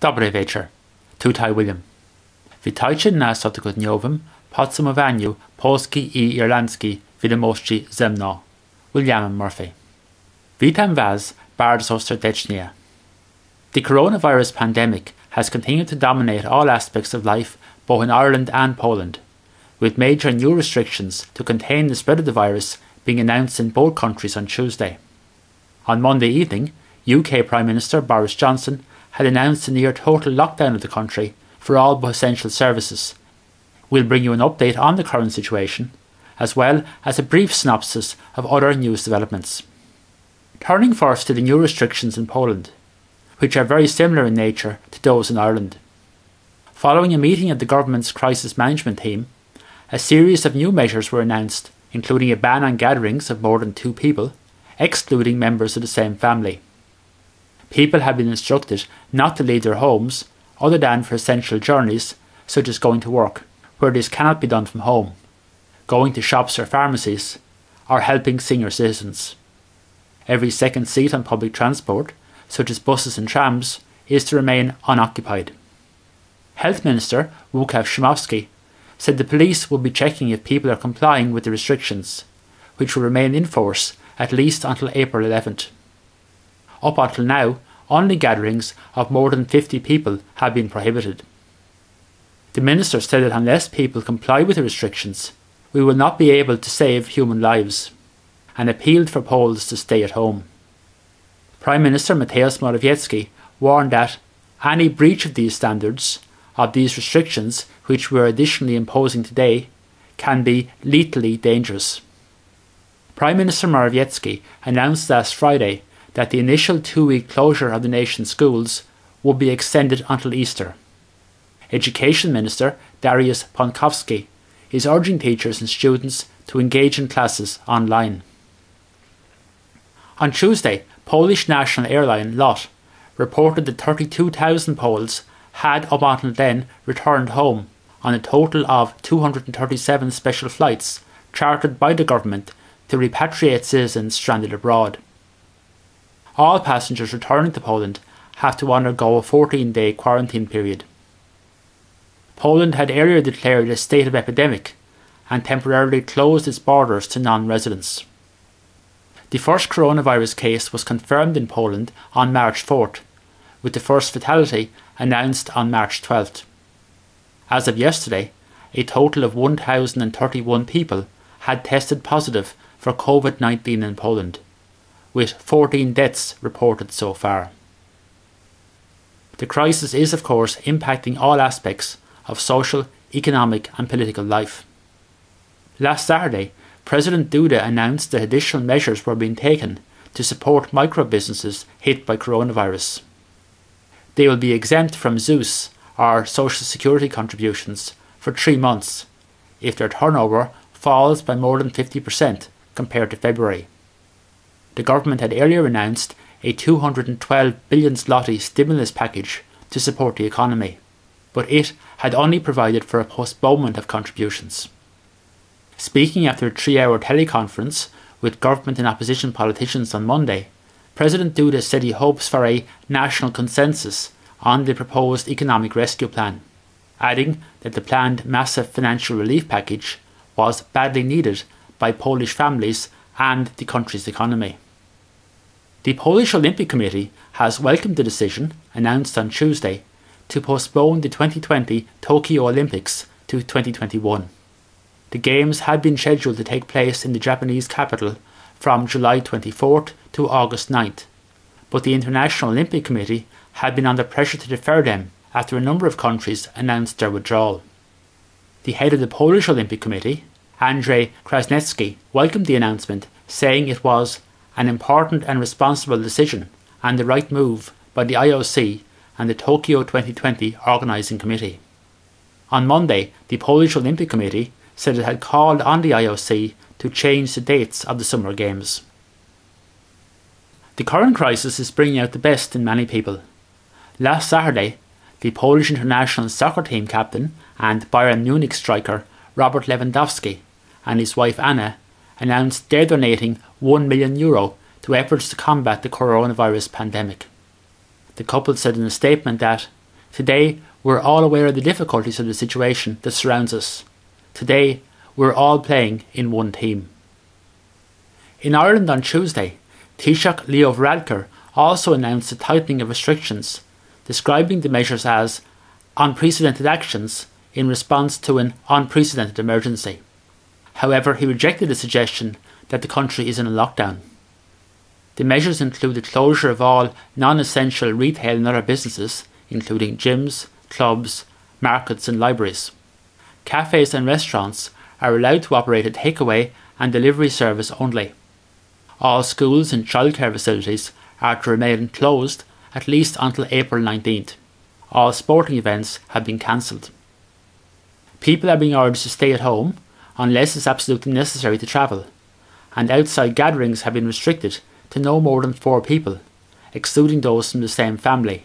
Dobry wieczór. Tutaj William. Witajcie na cotygodniowym podsumowaniu Polski i Irlandzki wiadomości ze mną, Williamem Murphy. Witam Was bardzo serdecznie. The coronavirus pandemic has continued to dominate all aspects of life both in Ireland and Poland, with major new restrictions to contain the spread of the virus being announced in both countries on Tuesday. On Monday evening, UK Prime Minister Boris Johnson had announced a near total lockdown of the country for all but essential services. We'll bring you an update on the current situation, as well as a brief synopsis of other news developments. Turning first to the new restrictions in Poland, which are very similar in nature to those in Ireland. Following a meeting of the government's crisis management team, a series of new measures were announced, including a ban on gatherings of more than 2 people, excluding members of the same family. People have been instructed not to leave their homes other than for essential journeys such as going to work, where this cannot be done from home, going to shops or pharmacies, or helping senior citizens. Every second seat on public transport, such as buses and trams, is to remain unoccupied. Health Minister Łukasz Szumowski said the police will be checking if people are complying with the restrictions, which will remain in force at least until April 11th. Up until now, only gatherings of more than 50 people have been prohibited. The minister said that unless people comply with the restrictions, we will not be able to save human lives, and appealed for Poles to stay at home. Prime Minister Mateusz Morawiecki warned that any breach of these standards, of these restrictions which we are additionally imposing today, can be lethally dangerous. Prime Minister Morawiecki announced last Friday that the initial 2-week closure of the nation's schools would be extended until Easter. Education Minister Dariusz Pąkowski is urging teachers and students to engage in classes online. On Tuesday, Polish national airline LOT reported that 32,000 Poles had up until then returned home on a total of 237 special flights chartered by the government to repatriate citizens stranded abroad. All passengers returning to Poland have to undergo a 14-day quarantine period. Poland had earlier declared a state of epidemic and temporarily closed its borders to non-residents. The first coronavirus case was confirmed in Poland on March 4th, with the first fatality announced on March 12th. As of yesterday, a total of 1,031 people had tested positive for COVID-19 in Poland, with 14 deaths reported so far. The crisis is, of course, impacting all aspects of social, economic and political life. Last Saturday, President Duda announced that additional measures were being taken to support micro-businesses hit by coronavirus. They will be exempt from ZUS, or Social Security contributions, for 3 months, if their turnover falls by more than 50% compared to February. The government had earlier announced a 212 billion zloty stimulus package to support the economy, but it had only provided for a postponement of contributions. Speaking after a 3-hour teleconference with government and opposition politicians on Monday, President Duda said he hopes for a national consensus on the proposed economic rescue plan, adding that the planned massive financial relief package was badly needed by Polish families and the country's economy. The Polish Olympic Committee has welcomed the decision, announced on Tuesday, to postpone the 2020 Tokyo Olympics to 2021. The Games had been scheduled to take place in the Japanese capital from July 24th to August 9th, but the International Olympic Committee had been under pressure to defer them after a number of countries announced their withdrawal. The head of the Polish Olympic Committee, Andrzej Krasniewski, welcomed the announcement, saying it was an important and responsible decision and the right move by the IOC and the Tokyo 2020 Organising Committee. On Monday, the Polish Olympic Committee said it had called on the IOC to change the dates of the Summer Games. The current crisis is bringing out the best in many people. Last Saturday, the Polish international soccer team captain and Bayern Munich striker Robert Lewandowski and his wife Anna announced they're donating €1 million to efforts to combat the coronavirus pandemic. The couple said in a statement that Today, we're all aware of the difficulties of the situation that surrounds us. Today, we're all playing in one team. In Ireland on Tuesday, Taoiseach Leo Varadkar also announced a tightening of restrictions, describing the measures as unprecedented actions in response to an unprecedented emergency. However, he rejected the suggestion that the country is in a lockdown. The measures include the closure of all non-essential retail and other businesses, including gyms, clubs, markets and libraries. Cafes and restaurants are allowed to operate a takeaway and delivery service only. All schools and childcare facilities are to remain closed at least until April 19th. All sporting events have been cancelled. People are being urged to stay at home unless it's absolutely necessary to travel, and outside gatherings have been restricted to no more than 4 people, excluding those from the same family,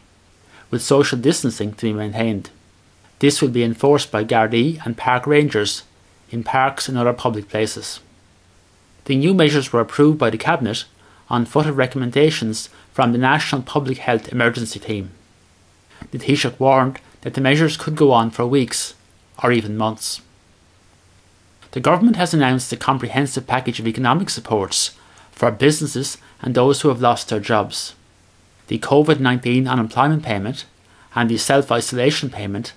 with social distancing to be maintained. This will be enforced by Gardaí and park rangers in parks and other public places. The new measures were approved by the Cabinet on foot of recommendations from the National Public Health Emergency Team. The Taoiseach warned that the measures could go on for weeks or even months. The government has announced a comprehensive package of economic supports for businesses and those who have lost their jobs. The COVID-19 unemployment payment and the self-isolation payment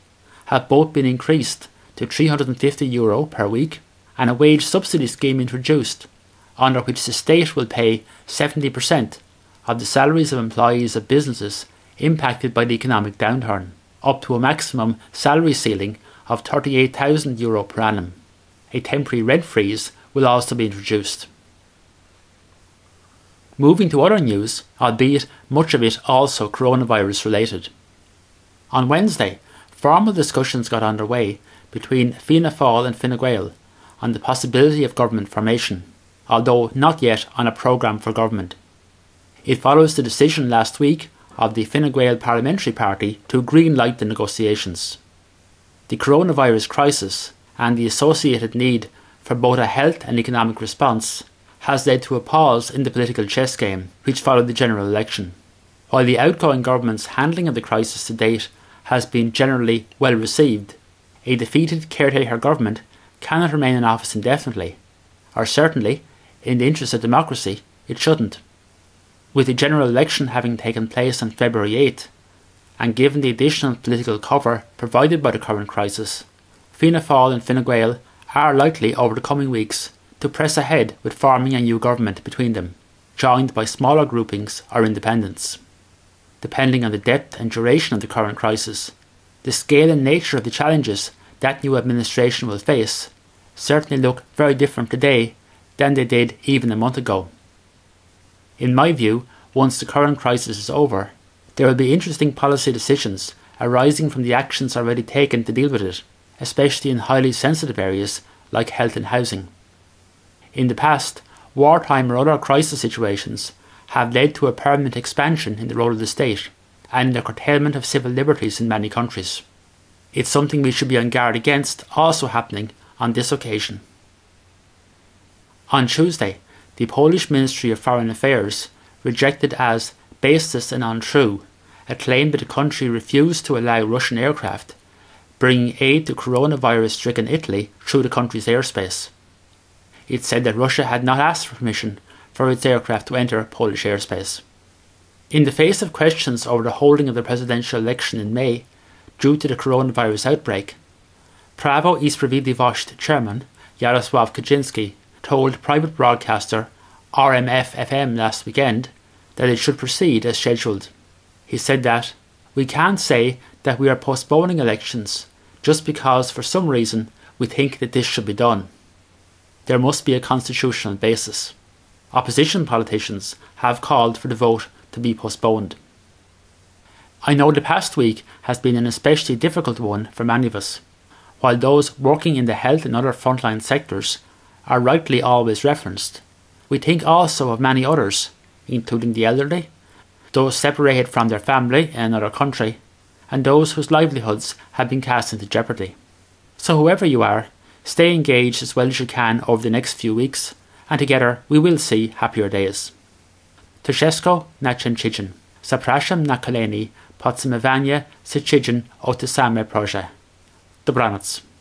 have both been increased to €350 per week, and a wage subsidy scheme introduced, under which the state will pay 70% of the salaries of employees of businesses impacted by the economic downturn, up to a maximum salary ceiling of €38,000 per annum. A temporary rent freeze will also be introduced. Moving to other news, albeit much of it also coronavirus related. On Wednesday, formal discussions got underway between Fianna Fáil and Fine Gael on the possibility of government formation, although not yet on a programme for government. It follows the decision last week of the Fine Gael Parliamentary Party to green-light the negotiations. The coronavirus crisis and the associated need for both a health and economic response has led to a pause in the political chess game which followed the general election. While the outgoing government's handling of the crisis to date has been generally well received, a defeated caretaker government cannot remain in office indefinitely, or certainly, in the interest of democracy, it shouldn't. With the general election having taken place on February 8th, and given the additional political cover provided by the current crisis, Fianna Fáil and Fine Gael are likely over the coming weeks to press ahead with forming a new government between them, joined by smaller groupings or independents. Depending on the depth and duration of the current crisis, the scale and nature of the challenges that new administration will face certainly look very different today than they did even a month ago. In my view, once the current crisis is over, there will be interesting policy decisions arising from the actions already taken to deal with it, especially in highly sensitive areas like health and housing. In the past, wartime or other crisis situations have led to a permanent expansion in the role of the state and the curtailment of civil liberties in many countries. It's something we should be on guard against also happening on this occasion. On Tuesday, the Polish Ministry of Foreign Affairs rejected as baseless and untrue a claim that the country refused to allow Russian aircraft bringing aid to coronavirus-stricken Italy through the country's airspace. It said that Russia had not asked for permission for its aircraft to enter Polish airspace. In the face of questions over the holding of the presidential election in May due to the coronavirus outbreak, Prawo i Sprawiedliwość chairman Jarosław Kaczynski told private broadcaster RMF-FM last weekend that it should proceed as scheduled. He said that, "We can't say that we are postponing elections just because for some reason we think that this should be done. There must be a constitutional basis." Opposition politicians have called for the vote to be postponed. I know the past week has been an especially difficult one for many of us. While those working in the health and other frontline sectors are rightly always referenced, we think also of many others, including the elderly, those separated from their family in another country, and those whose livelihoods have been cast into jeopardy. So whoever you are, stay engaged as well as you can over the next few weeks, and together we will see happier days. To wszystko na Zapraszam na kolejny Potsymavania, Sichidjan, Otasame Proje. Dobranoc.